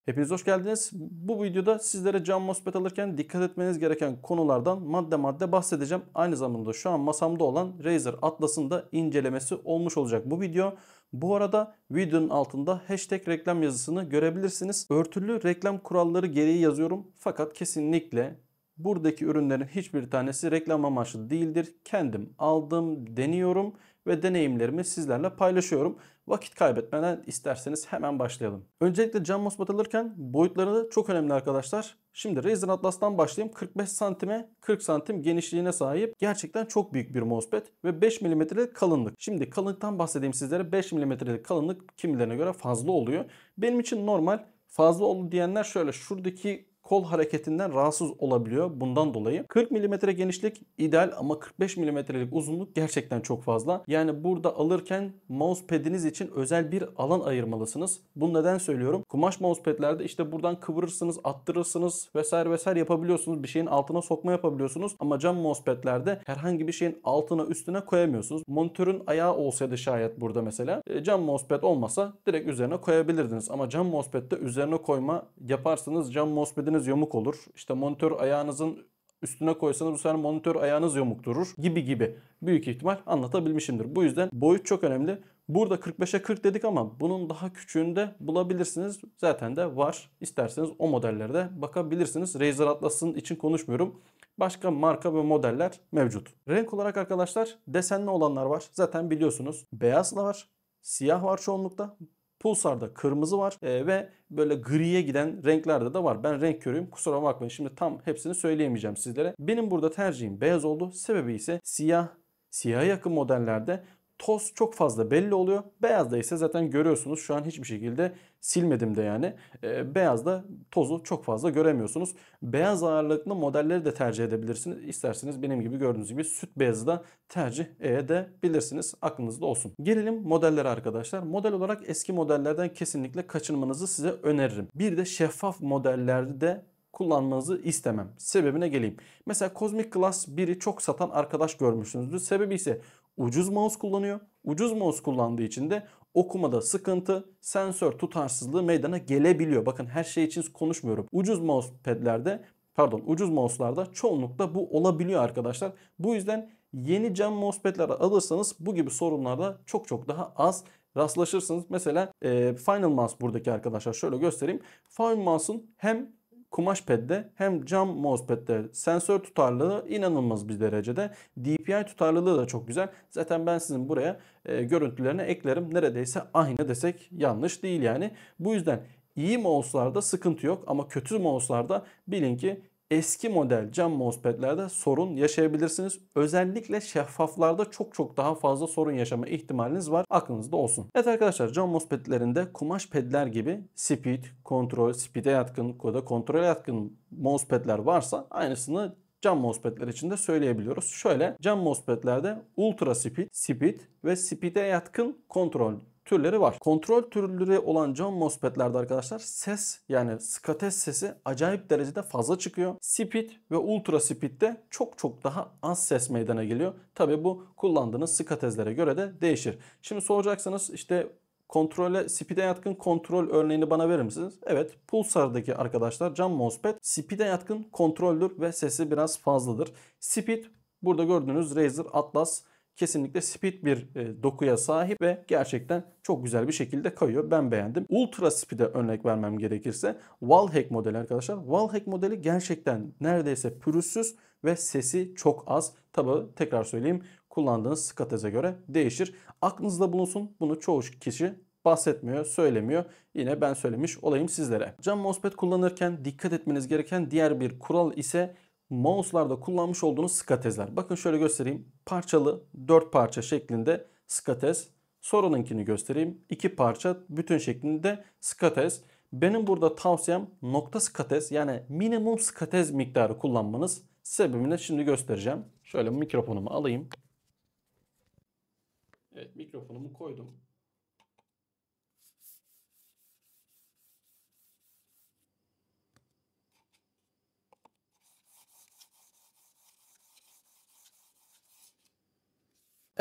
Hepiniz hoş geldiniz. Bu videoda sizlere cam MOSFET alırken dikkat etmeniz gereken konulardan madde madde bahsedeceğim. Aynı zamanda şu an masamda olan Razer Atlas'ın da incelemesi olmuş olacak bu video. Bu arada videonun altında hashtag reklam yazısını görebilirsiniz. Örtülü reklam kuralları gereği yazıyorum. Fakat kesinlikle buradaki ürünlerin hiçbir tanesi reklam amaçlı değildir. Kendim aldım, deniyorum ve deneyimlerimi sizlerle paylaşıyorum. Vakit kaybetmeden isterseniz hemen başlayalım. Öncelikle cam MOSFET alırken boyutları çok önemli arkadaşlar. Şimdi Razer Atlas'tan başlayayım. 45 santime 40 santim genişliğine sahip. Gerçekten çok büyük bir MOSFET ve 5 mm'lik kalınlık. Şimdi kalınlıktan bahsedeyim sizlere. 5 mm'lik kalınlık kimilerine göre fazla oluyor. Benim için normal. Fazla oldu diyenler şöyle şuradaki kol hareketinden rahatsız olabiliyor bundan dolayı. 40 mm genişlik ideal ama 45 mm'lik uzunluk gerçekten çok fazla. Yani burada alırken mousepad'iniz için özel bir alan ayırmalısınız. Bunu neden söylüyorum? Kumaş mousepad'lerde işte buradan kıvırırsınız, attırırsınız vesaire vesaire yapabiliyorsunuz. Bir şeyin altına sokma yapabiliyorsunuz. Ama cam mousepad'lerde herhangi bir şeyin altına üstüne koyamıyorsunuz. Monitörün ayağı olsaydı şayet burada mesela cam mousepad olmasa direkt üzerine koyabilirdiniz. Ama cam mousepad'de üzerine koyma yaparsanız cam mousepad'iniz yamuk olur. İşte monitör ayağınızın üstüne koysanız bu sefer monitör ayağınız yamuk durur gibi. Büyük ihtimal anlatabilmişimdir. Bu yüzden boyut çok önemli. Burada 45'e 40 dedik ama bunun daha küçüğünü de bulabilirsiniz. Zaten de var. İsterseniz o modellerde bakabilirsiniz. Razer Atlas'ın için konuşmuyorum. Başka marka ve modeller mevcut. Renk olarak arkadaşlar desenli olanlar var. Zaten biliyorsunuz. Beyaz da var. Siyah var çoğunlukla. Pulsar'da kırmızı var ve böyle griye giden renklerde de var. Ben renk körüyüm. Kusura bakmayın. Şimdi tam hepsini söyleyemeyeceğim sizlere. Benim burada tercihim beyaz oldu. Sebebi ise siyaha yakın modellerde toz çok fazla belli oluyor. Beyazda ise zaten görüyorsunuz. Şu an hiçbir şekilde silmedim de yani. Beyazda tozu çok fazla göremiyorsunuz. Beyaz ağırlıklı modelleri de tercih edebilirsiniz. İsterseniz benim gibi gördüğünüz gibi süt beyazı da tercih edebilirsiniz. Aklınızda olsun. Gelelim modellere arkadaşlar. Model olarak eski modellerden kesinlikle kaçınmanızı size öneririm. Bir de şeffaf modellerde kullanmanızı istemem. Sebebine geleyim. Mesela Cosmic Glass 1'i çok satan arkadaş görmüşsünüzdür. Sebebi ise ucuz mouse kullanıyor. Ucuz mouse kullandığı için de okumada sıkıntı, sensör tutarsızlığı meydana gelebiliyor. Bakın her şey için konuşmuyorum. Ucuz mouse'larda çoğunlukla bu olabiliyor arkadaşlar. Bu yüzden yeni cam mousepad'ler alırsanız bu gibi sorunlarda çok daha az rastlaşırsınız. Mesela Final Mouse buradaki arkadaşlar şöyle göstereyim. Final Mouse'un hem kumaş pad'de hem cam mousepad'de sensör tutarlılığı inanılmaz bir derecede. DPI tutarlılığı da çok güzel. Zaten ben sizin buraya görüntülerini eklerim. Neredeyse aynı desek yanlış değil yani. Bu yüzden iyi mouse'larda sıkıntı yok ama kötü mouse'larda bilin ki eski model cam mousepad'lerde sorun yaşayabilirsiniz. Özellikle şeffaflarda çok daha fazla sorun yaşama ihtimaliniz var. Aklınızda olsun. Evet arkadaşlar cam mousepad'lerinde kumaş pad'ler gibi speed'e yatkın ya da kontrole yatkın mousepad'ler varsa aynısını cam mousepad'ler için de söyleyebiliyoruz. Şöyle cam mousepad'lerde ultra speed ve speed'e yatkın kontrol türleri var. Kontrol türleri olan cam mousepad'lerde arkadaşlar ses yani skates sesi acayip derecede fazla çıkıyor. Speed ve ultra speed'de çok daha az ses meydana geliyor. Tabi bu kullandığınız skatezlere göre de değişir. Şimdi soracaksınız işte speed'e yatkın kontrol örneğini bana verir misiniz? Evet, Pulsar'daki arkadaşlar cam mousepad speed'e yatkın kontroldür ve sesi biraz fazladır. Speed burada gördüğünüz Razer Atlas kesinlikle speed bir dokuya sahip ve gerçekten çok güzel bir şekilde kayıyor. Ben beğendim. Ultra Speed'e örnek vermem gerekirse Wallhack modeli arkadaşlar. Wallhack modeli gerçekten neredeyse pürüzsüz ve sesi çok az. Tabi tekrar söyleyeyim kullandığınız skateze göre değişir. Aklınızda bulunsun. Bunu çoğu kişi bahsetmiyor, söylemiyor. Yine ben söylemiş olayım sizlere. Cam mousepad kullanırken dikkat etmeniz gereken diğer bir kural ise mouse'larda kullanmış olduğunuz skatezler. Bakın şöyle göstereyim. Parçalı 4 parça şeklinde skatez. Sonrakinkini göstereyim. 2 parça bütün şeklinde skatez. Benim burada tavsiyem nokta skatez yani minimum skatez miktarı kullanmanız. Sebebini şimdi göstereceğim. Şöyle mikrofonumu alayım. Evet, mikrofonumu koydum.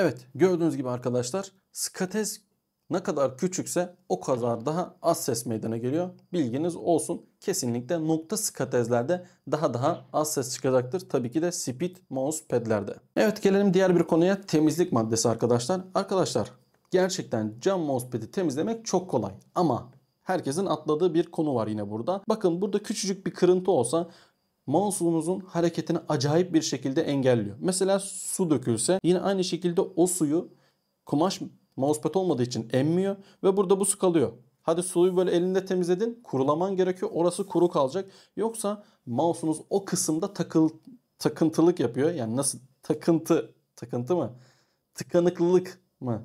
Evet, gördüğünüz gibi arkadaşlar skatez Ne kadar küçükse o kadar daha az ses meydana geliyor. Bilginiz olsun. Kesinlikle nokta skatezlerde daha az ses çıkacaktır. Tabii ki de speed mousepad'lerde. Evet, gelelim diğer bir konuya, temizlik maddesi arkadaşlar. Arkadaşlar gerçekten cam mousepad'i temizlemek çok kolay ama herkesin atladığı bir konu var yine burada. Bakın, burada küçücük bir kırıntı olsa mouse'unuzun hareketini acayip bir şekilde engelliyor. Mesela su dökülse yine aynı şekilde o suyu kumaş mousepad olmadığı için emmiyor ve burada bu su kalıyor. Hadi suyu böyle elinde temizledin, kurulaman gerekiyor. Orası kuru kalacak. Yoksa mouse'unuz o kısımda takıntılık yapıyor. Yani nasıl takıntı mı? Tıkanıklılık mı?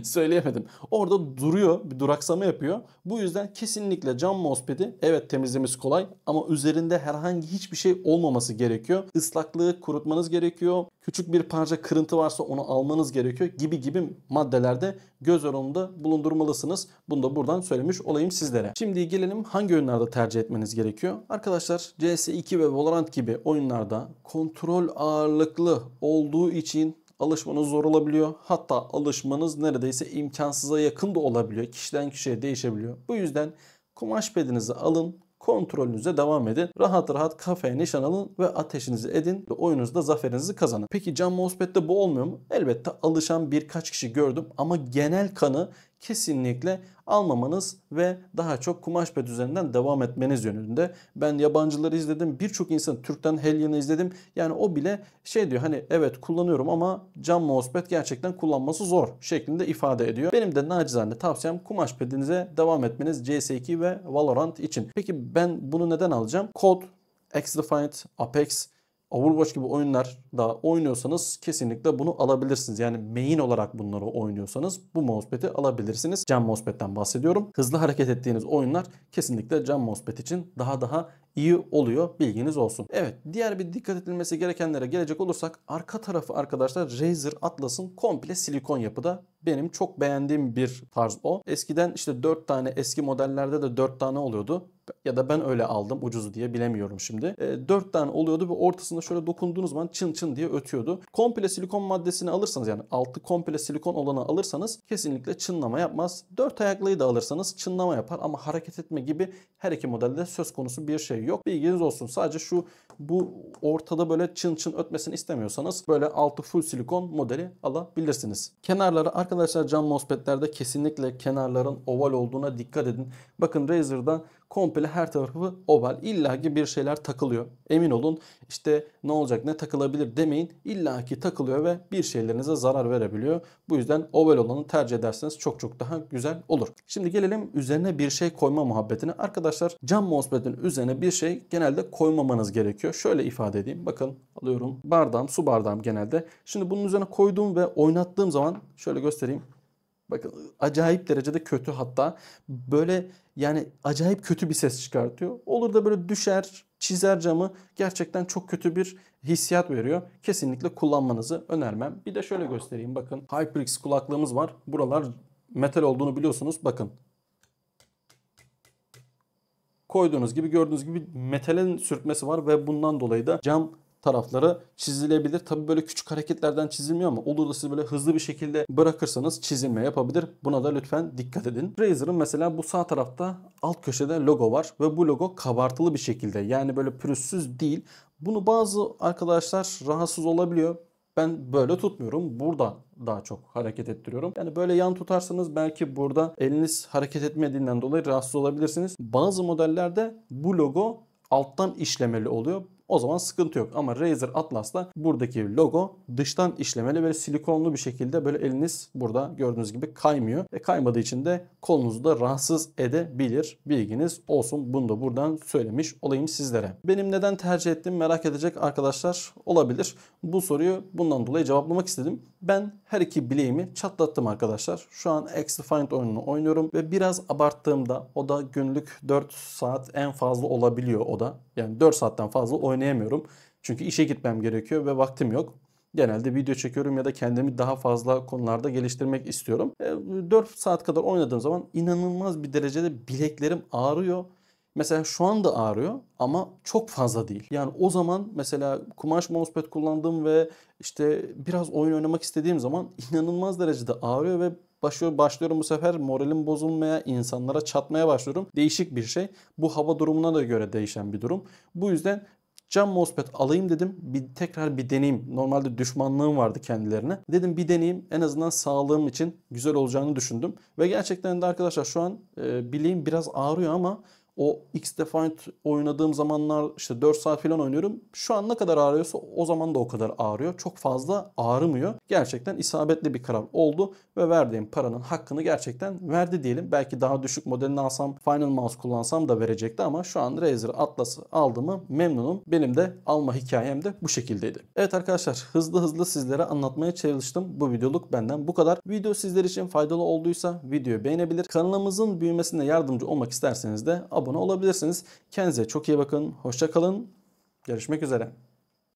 Söyleyemedim. Orada duruyor, bir duraksama yapıyor. Bu yüzden kesinlikle cam mousepad'i evet temizlemesi kolay ama üzerinde herhangi hiçbir şey olmaması gerekiyor. Islaklığı kurutmanız gerekiyor. Küçük bir parça kırıntı varsa onu almanız gerekiyor gibi maddelerde göz önünde bulundurmalısınız. Bunu da buradan söylemiş olayım sizlere. Şimdi gelelim hangi oyunlarda tercih etmeniz gerekiyor. Arkadaşlar CS2 ve Valorant gibi oyunlarda kontrol ağırlıklı olduğu için alışmanız zor olabiliyor. Hatta alışmanız neredeyse imkansıza yakın da olabiliyor. Kişiden kişiye değişebiliyor. Bu yüzden kumaş pedinizi alın, kontrolünüze devam edin. Rahat kafeye nişan alın ve ateşinizi edin ve oyununuzda zaferinizi kazanın. Peki cam mousepad'de bu olmuyor mu? Elbette alışan birkaç kişi gördüm ama genel kanı kesinlikle almamanız ve daha çok kumaş ped üzerinden devam etmeniz yönünde. Ben yabancıları izledim. Birçok insan, Türk'ten Hellian'ı izledim. Yani o bile şey diyor, hani evet kullanıyorum ama cam mousepad gerçekten kullanması zor şeklinde ifade ediyor. Benim de nacizane tavsiyem kumaş pedinize devam etmeniz CS2 ve Valorant için. Peki ben bunu neden alacağım? COD, XDefiant, Apex, Overwatch gibi oyunlarda oynuyorsanız kesinlikle bunu alabilirsiniz. Yani main olarak bunları oynuyorsanız bu mousepad'i alabilirsiniz. Cam mousepad'den bahsediyorum. Hızlı hareket ettiğiniz oyunlar kesinlikle cam mousepad için daha iyi oluyor. Bilginiz olsun. Evet, diğer bir dikkat edilmesi gerekenlere gelecek olursak arka tarafı arkadaşlar Razer Atlas'ın komple silikon yapıda. Benim çok beğendiğim bir tarz o. Eskiden işte 4 tane, eski modellerde de 4 tane oluyordu. Ya da ben öyle aldım ucuz diye, bilemiyorum şimdi. 4 tane oluyordu ve ortasında şöyle dokunduğunuz zaman çın çın diye ötüyordu. Komple silikon maddesini alırsanız, yani altı komple silikon olanı alırsanız kesinlikle çınlama yapmaz. 4 ayaklıyı da alırsanız çınlama yapar ama hareket etme gibi her iki modelde söz konusu bir şey yok. Bilginiz olsun. Sadece bu ortada böyle çın çın ötmesini istemiyorsanız böyle altı full silikon modeli alabilirsiniz. Kenarları arkadaşlar cam mousepad'lerde kesinlikle kenarların oval olduğuna dikkat edin. Bakın Razer'da komple her tarafı oval. İlla ki bir şeyler takılıyor. Emin olun, işte ne olacak, ne takılabilir demeyin. İlla ki takılıyor ve bir şeylerinize zarar verebiliyor. Bu yüzden oval olanı tercih ederseniz çok daha güzel olur. Şimdi gelelim üzerine bir şey koyma muhabbetine. Arkadaşlar cam mousepad'in üzerine bir şey genelde koymamanız gerekiyor. Şöyle ifade edeyim. Bakın alıyorum bardağım, su bardağım genelde. Şimdi bunun üzerine koyduğum ve oynattığım zaman şöyle göstereyim. Bakın acayip derecede kötü, hatta böyle yani acayip kötü bir ses çıkartıyor. Olur da böyle düşer, çizer camı, gerçekten çok kötü bir hissiyat veriyor. Kesinlikle kullanmanızı önermem. Bir de şöyle göstereyim, bakın HyperX kulaklığımız var. Buralar metal olduğunu biliyorsunuz. Bakın koyduğunuz gibi, gördüğünüz gibi metalin sürtmesi var ve bundan dolayı da cam tarafları çizilebilir. Tabii böyle küçük hareketlerden çizilmiyor ama olur da siz böyle hızlı bir şekilde bırakırsanız çizilme yapabilir. Buna da lütfen dikkat edin. Razer'ın mesela bu sağ tarafta alt köşede logo var ve bu logo kabartılı bir şekilde, yani böyle pürüzsüz değil. Bunu bazı arkadaşlar rahatsız olabiliyor. Ben böyle tutmuyorum. Burada daha çok hareket ettiriyorum. Yani böyle yan tutarsanız belki burada eliniz hareket etmediğinden dolayı rahatsız olabilirsiniz. Bazı modellerde bu logo alttan işlemeli oluyor. O zaman sıkıntı yok. Ama Razer Atlas'ta buradaki logo dıştan işlemeli ve silikonlu bir şekilde böyle eliniz burada gördüğünüz gibi kaymıyor. Ve kaymadığı için de kolunuzu da rahatsız edebilir. Bilginiz olsun. Bunu da buradan söylemiş olayım sizlere. Benim neden tercih ettiğimi merak edecek arkadaşlar olabilir. Bu soruyu bundan dolayı cevaplamak istedim. Ben her iki bileğimi çatlattım arkadaşlar. Şu an XDefiant oyununu oynuyorum ve biraz abarttığımda, o da günlük 4 saat en fazla olabiliyor o da. Yani 4 saatten fazla oynayamıyorum. Çünkü işe gitmem gerekiyor ve vaktim yok. Genelde video çekiyorum ya da kendimi daha fazla konularda geliştirmek istiyorum. 4 saat kadar oynadığım zaman inanılmaz bir derecede bileklerim ağrıyor. Mesela şu anda ağrıyor ama çok fazla değil. Yani o zaman mesela kumaş mousepad kullandığım ve işte biraz oyun oynamak istediğim zaman inanılmaz derecede ağrıyor ve başlıyorum bu sefer moralim bozulmaya, insanlara çatmaya başlıyorum. Değişik bir şey. Bu hava durumuna da göre değişen bir durum. Bu yüzden cam MOSFET alayım dedim. Tekrar bir deneyeyim. Normalde düşmanlığım vardı kendilerine. Dedim bir deneyeyim. En azından sağlığım için güzel olacağını düşündüm. Ve gerçekten de arkadaşlar şu an bileğim biraz ağrıyor ama o X-Defiant oynadığım zamanlar işte 4 saat falan oynuyorum. Şu an ne kadar ağrıyorsa o zaman da o kadar ağrıyor. Çok fazla ağrımıyor. Gerçekten isabetli bir karar oldu ve verdiğim paranın hakkını gerçekten verdi diyelim. Belki daha düşük modelini alsam, Final Mouse kullansam da verecekti ama şu an Razer Atlas'ı aldığımı memnunum. Benim de alma hikayem de bu şekildeydi. Evet arkadaşlar, hızlı sizlere anlatmaya çalıştım. Bu videoluk benden bu kadar. Video sizler için faydalı olduysa videoyu beğenebilir. Kanalımızın büyümesine yardımcı olmak isterseniz de abone olabilirsiniz. Kendinize çok iyi bakın. Hoşça kalın. Görüşmek üzere.